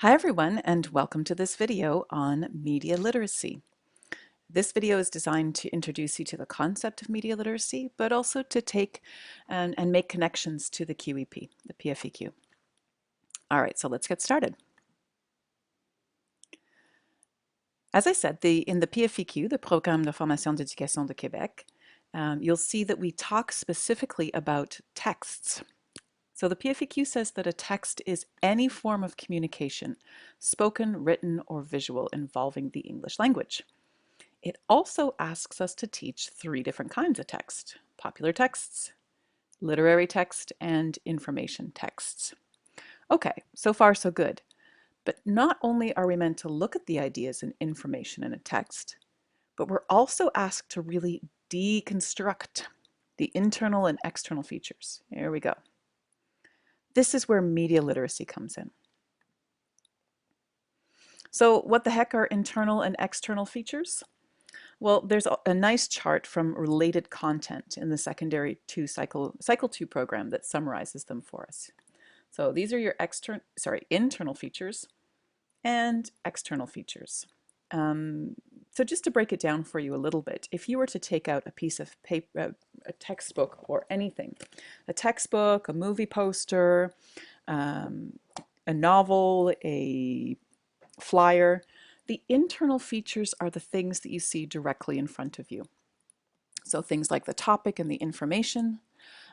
Hi everyone, and welcome to this video on media literacy. This video is designed to introduce you to the concept of media literacy, but also to take and make connections to the QEP, the PFEQ. All right, so let's get started. As I said, in the PFEQ, the Programme de Formation d'Éducation de Québec, you'll see that we talk specifically about texts. So the PFEQ says that a text is any form of communication, spoken, written, or visual involving the English language. It also asks us to teach three different kinds of text: popular texts, literary text, and information texts. Okay, so far so good. But not only are we meant to look at the ideas and information in a text, but we're also asked to really deconstruct the internal and external features. Here we go. This is where media literacy comes in. So what the heck are internal and external features? Well, there's a nice chart from related content in the secondary cycle 2 program that summarizes them for us. So these are your internal features and external features. So just to break it down for you a little bit, if you were to take out a piece of paper, a textbook or anything, a textbook, a movie poster, a novel, a flyer, the internal features are the things that you see directly in front of you. So things like the topic and the information,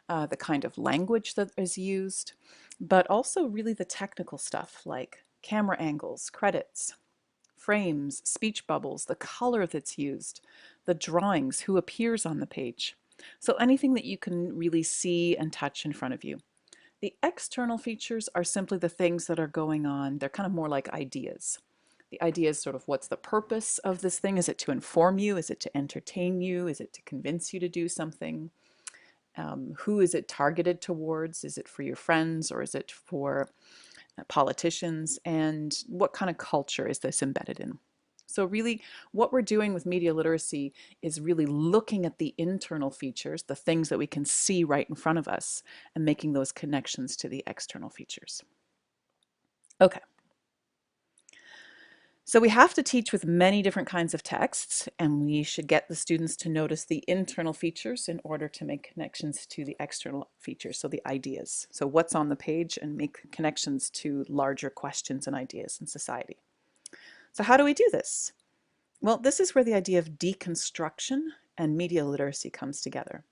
the kind of language that is used, but also really the technical stuff like camera angles, credits, frames, speech bubbles, the color that's used, the drawings, who appears on the page. So anything that you can really see and touch in front of you. The external features are simply the things that are going on. They're kind of more like ideas. The idea is sort of, what's the purpose of this thing? Is it to inform you? Is it to entertain you? Is it to convince you to do something? Who is it targeted towards? Is it for your friends, or is it for politicians? And what kind of culture is this embedded in? So really what we're doing with media literacy is really looking at the internal features, the things that we can see right in front of us, and making those connections to the external features. Okay. So we have to teach with many different kinds of texts, and we should get the students to notice the internal features in order to make connections to the external features, so the ideas. So what's on the page, and make connections to larger questions and ideas in society. So how do we do this? Well, this is where the idea of deconstruction and media literacy comes together.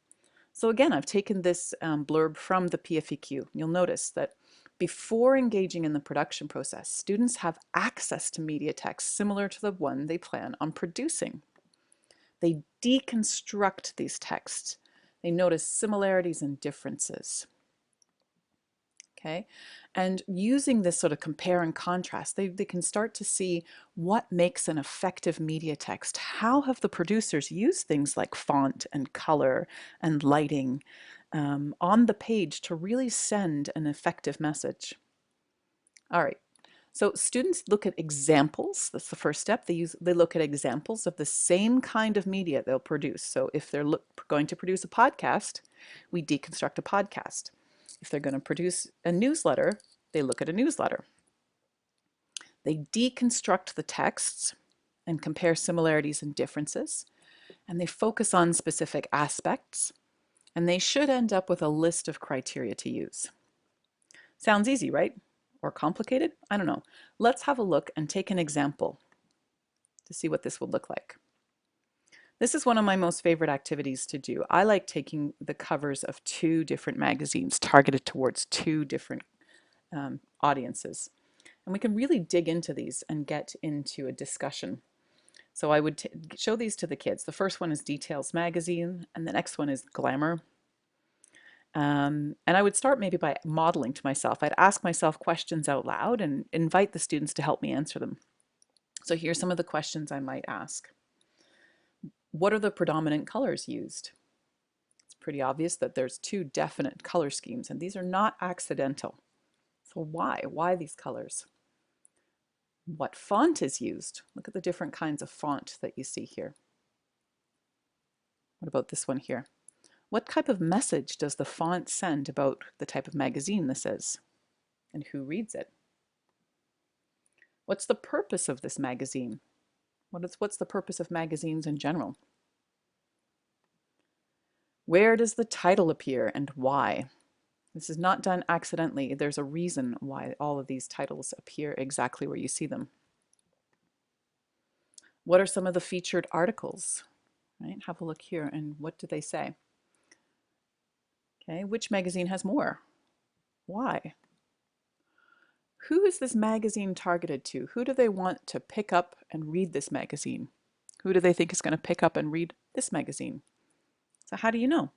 So again, I've taken this blurb from the PFEQ. You'll notice that before engaging in the production process, students have access to media text similar to the one they plan on producing. They deconstruct these texts. They notice similarities and differences. Okay, and using this sort of compare and contrast, they can start to see what makes an effective media text. How have the producers used things like font and color and lighting on the page to really send an effective message? All right, so students look at examples. That's the first step. They look at examples of the same kind of media they'll produce. So if they're going to produce a podcast, we deconstruct a podcast. If they're going to produce a newsletter, they look at a newsletter. They deconstruct the texts and compare similarities and differences, and they focus on specific aspects, and they should end up with a list of criteria to use. Sounds easy, right? Or complicated? I don't know. Let's have a look and take an example to see what this would look like. This is one of my most favorite activities to do. I like taking the covers of two different magazines targeted towards two different audiences. And we can really dig into these and get into a discussion. So I would show these to the kids. The first one is Details Magazine, and the next one is Glamour. And I would start maybe by modeling to myself. I'd ask myself questions out loud and invite the students to help me answer them. So here's some of the questions I might ask. What are the predominant colors used? It's pretty obvious that there's two definite color schemes, and these are not accidental. So why? Why these colors? What font is used? Look at the different kinds of font that you see here. What about this one here? What type of message does the font send about the type of magazine this is? And who reads it? What's the purpose of this magazine? What's the purpose of magazines in general? Where does the title appear and why? This is not done accidentally. There's a reason why all of these titles appear exactly where you see them. What are some of the featured articles? Right? Have a look here, and what do they say? Okay, which magazine has more? Why? Who is this magazine targeted to? Who do they want to pick up and read this magazine? Who do they think is going to pick up and read this magazine? So how do you know?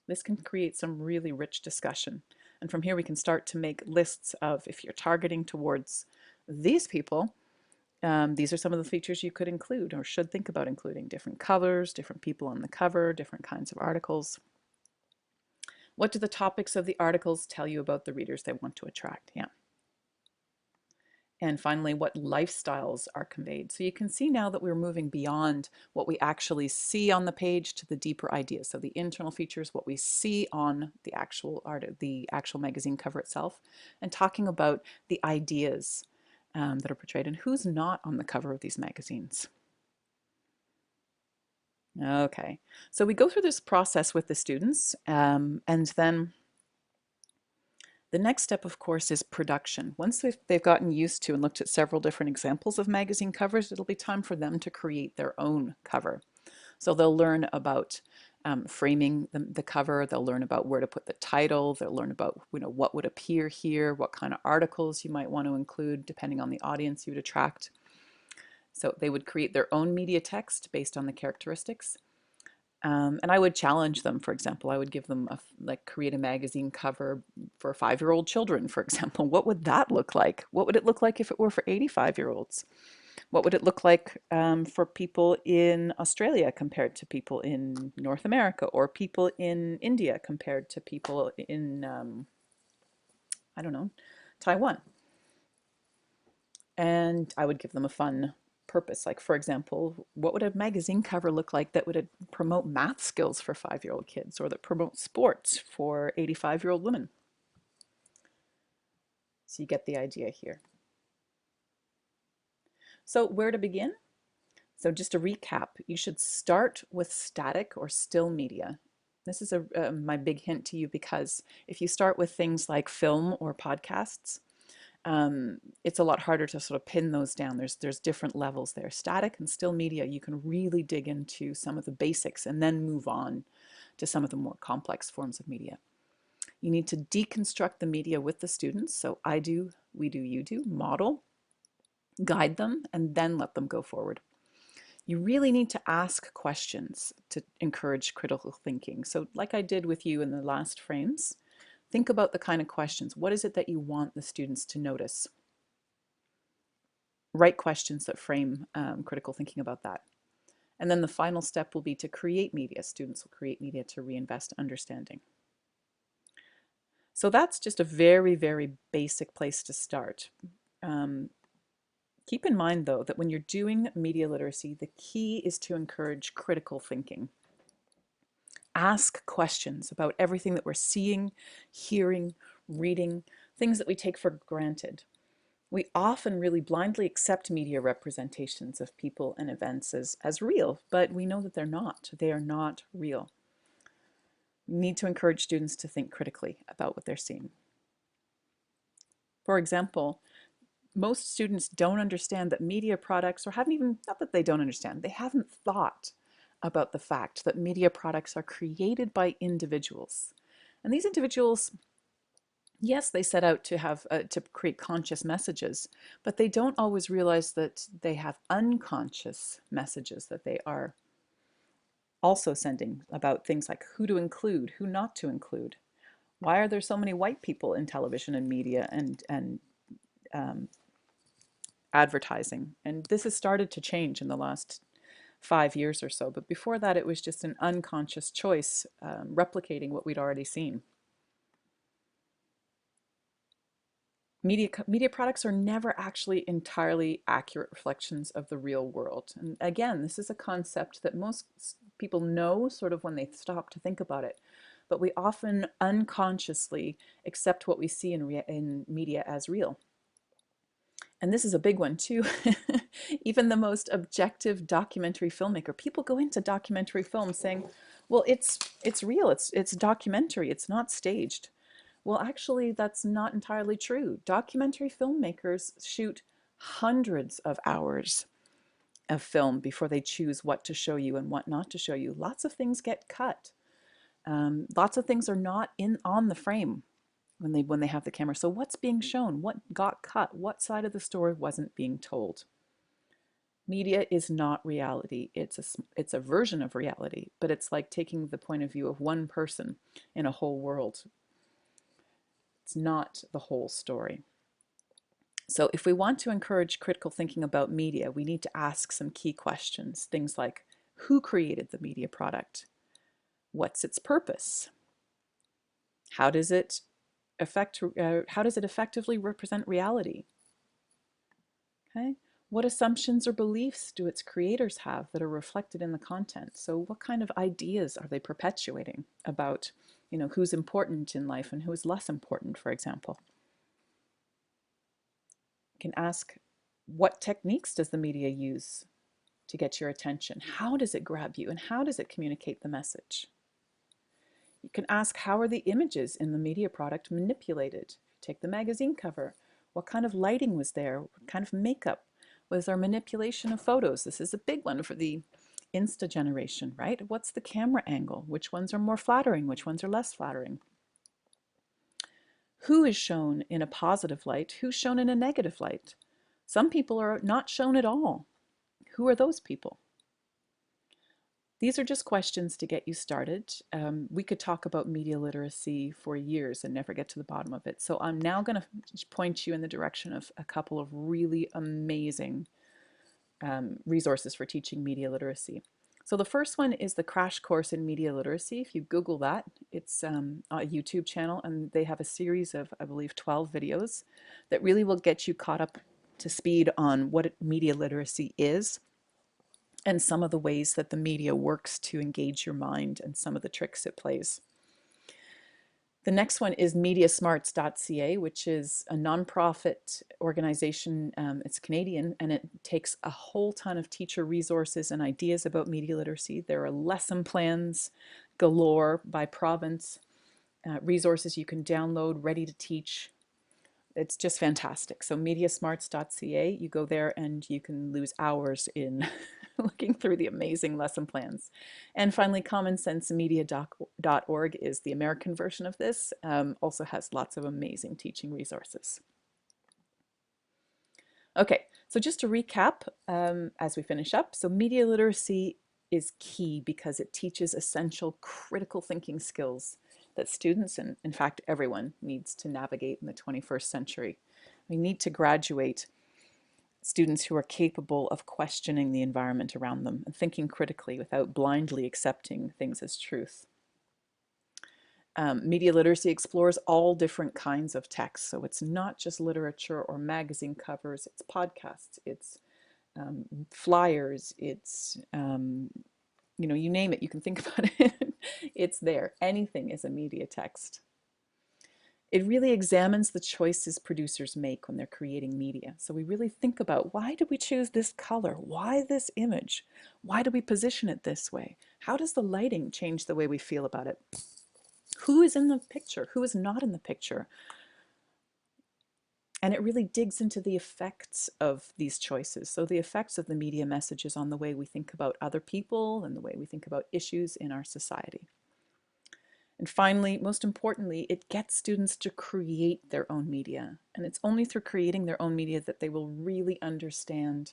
This can create some really rich discussion. And from here we can start to make lists of, if you're targeting towards these people, these are some of the features you could include or should think about including: different colors, different people on the cover, different kinds of articles. What do the topics of the articles tell you about the readers they want to attract? Yeah. And finally, what lifestyles are conveyed. So you can see now that we're moving beyond what we actually see on the page to the deeper ideas. So the internal features, what we see on the actual the actual magazine cover itself, and talking about the ideas that are portrayed and who's not on the cover of these magazines. Okay, so we go through this process with the students, and then the next step, of course, is production. Once they've gotten used to and looked at several different examples of magazine covers, it'll be time for them to create their own cover. So they'll learn about framing the cover, they'll learn about where to put the title, they'll learn about what would appear here, what kind of articles you might want to include depending on the audience you would attract. So they would create their own media text based on the characteristics. And I would challenge them. For example, I would give them create a magazine cover for 5-year-old children, for example. What would that look like? What would it look like if it were for 85-year-olds? What would it look like for people in Australia compared to people in North America, or people in India compared to people in, I don't know, Taiwan? And I would give them a fun purpose. Like, for example, what would a magazine cover look like that would promote math skills for 5-year-old kids, or that promote sports for 85-year-old women? So you get the idea here. So where to begin? So just to recap, you should start with static or still media. This is my big hint to you, because if you start with things like film or podcasts, it's a lot harder to sort of pin those down. There's different levels there. Static and still media, you can really dig into some of the basics and then move on to some of the more complex forms of media. You need to deconstruct the media with the students. So I do, we do, you do, model, guide them, and then let them go forward. You really need to ask questions to encourage critical thinking. So like I did with you in the last frames, think about the kind of questions. What is it that you want the students to notice? Write questions that frame critical thinking about that. And then the final step will be to create media. Students will create media to reinvest understanding. So that's just a very, very basic place to start. Keep in mind, though, that when you're doing media literacy, the key is to encourage critical thinking. Ask questions about everything that we're seeing, hearing, reading, things that we take for granted. We often really blindly accept media representations of people and events as real, but we know that they're not. They are not real. We need to encourage students to think critically about what they're seeing. For example, most students don't understand that media products, or haven't even, not that they don't understand, they haven't thought about the fact that media products are created by individuals. And these individuals, yes, they set out to have to create conscious messages, but they don't always realize that they have unconscious messages that they are also sending about things like who to include, who not to include. Why are there so many white people in television and media and advertising? And this has started to change in the last 5 years or so, but before that it was just an unconscious choice, replicating what we'd already seen. Media products are never actually entirely accurate reflections of the real world. And again, this is a concept that most people know sort of when they stop to think about it, but we often unconsciously accept what we see in media as real. And this is a big one too. Even the most objective documentary filmmaker, people go into documentary film saying, well, it's real, it's documentary, it's not staged. Well, actually, that's not entirely true. Documentary filmmakers shoot hundreds of hours of film before they choose what to show you and what not to show you. Lots of things get cut. Lots of things are not in on the frame when they have the camera. So what's being shown? What got cut? What side of the story wasn't being told? Media is not reality. It's a version of reality, but it's like taking the point of view of one person in a whole world. It's not the whole story. So if we want to encourage critical thinking about media, we need to ask some key questions. Things like, who created the media product? What's its purpose? How does it effectively represent reality? Okay. What assumptions or beliefs do its creators have that are reflected in the content? So what kind of ideas are they perpetuating about, who's important in life and who is less important, for example? You can ask, what techniques does the media use to get your attention? How does it grab you and how does it communicate the message? You can ask, how are the images in the media product manipulated? Take the magazine cover. What kind of lighting was there? What kind of makeup? Was there manipulation of photos? This is a big one for the Insta generation, right? What's the camera angle? Which ones are more flattering? Which ones are less flattering? Who is shown in a positive light? Who's shown in a negative light? Some people are not shown at all. Who are those people? These are just questions to get you started. We could talk about media literacy for years and never get to the bottom of it. So I'm now going to point you in the direction of a couple of really amazing resources for teaching media literacy. So the first one is the Crash Course in Media Literacy. If you Google that, it's a YouTube channel, and they have a series of, I believe, 12 videos that really will get you caught up to speed on what media literacy is and some of the ways that the media works to engage your mind and some of the tricks it plays. The next one is Mediasmarts.ca, which is a nonprofit organization. It's Canadian, and it takes a whole ton of teacher resources and ideas about media literacy. There are lesson plans galore by province, resources you can download ready to teach. It's just fantastic. So mediasmarts.ca, you go there and you can lose hours in looking through the amazing lesson plans. And finally, commonsensemedia.org is the American version of this, also has lots of amazing teaching resources. Okay, so just to recap as we finish up, so media literacy is key because it teaches essential critical thinking skills that students, and in fact everyone, needs to navigate in the 21st century. We need to graduate students who are capable of questioning the environment around them and thinking critically without blindly accepting things as truth. Media literacy explores all different kinds of text, so it's not just literature or magazine covers, it's podcasts, it's flyers, it's you name it, you can think about it. It's there. Anything is a media text. It really examines the choices producers make when they're creating media. So we really think about, why did we choose this color? Why this image? Why do we position it this way? How does the lighting change the way we feel about it? Who is in the picture? Who is not in the picture? And it really digs into the effects of these choices. So the effects of the media messages on the way we think about other people and the way we think about issues in our society. And finally, most importantly, it gets students to create their own media. And it's only through creating their own media that they will really understand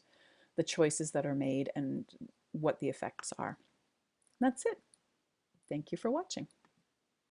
the choices that are made and what the effects are. And that's it. Thank you for watching.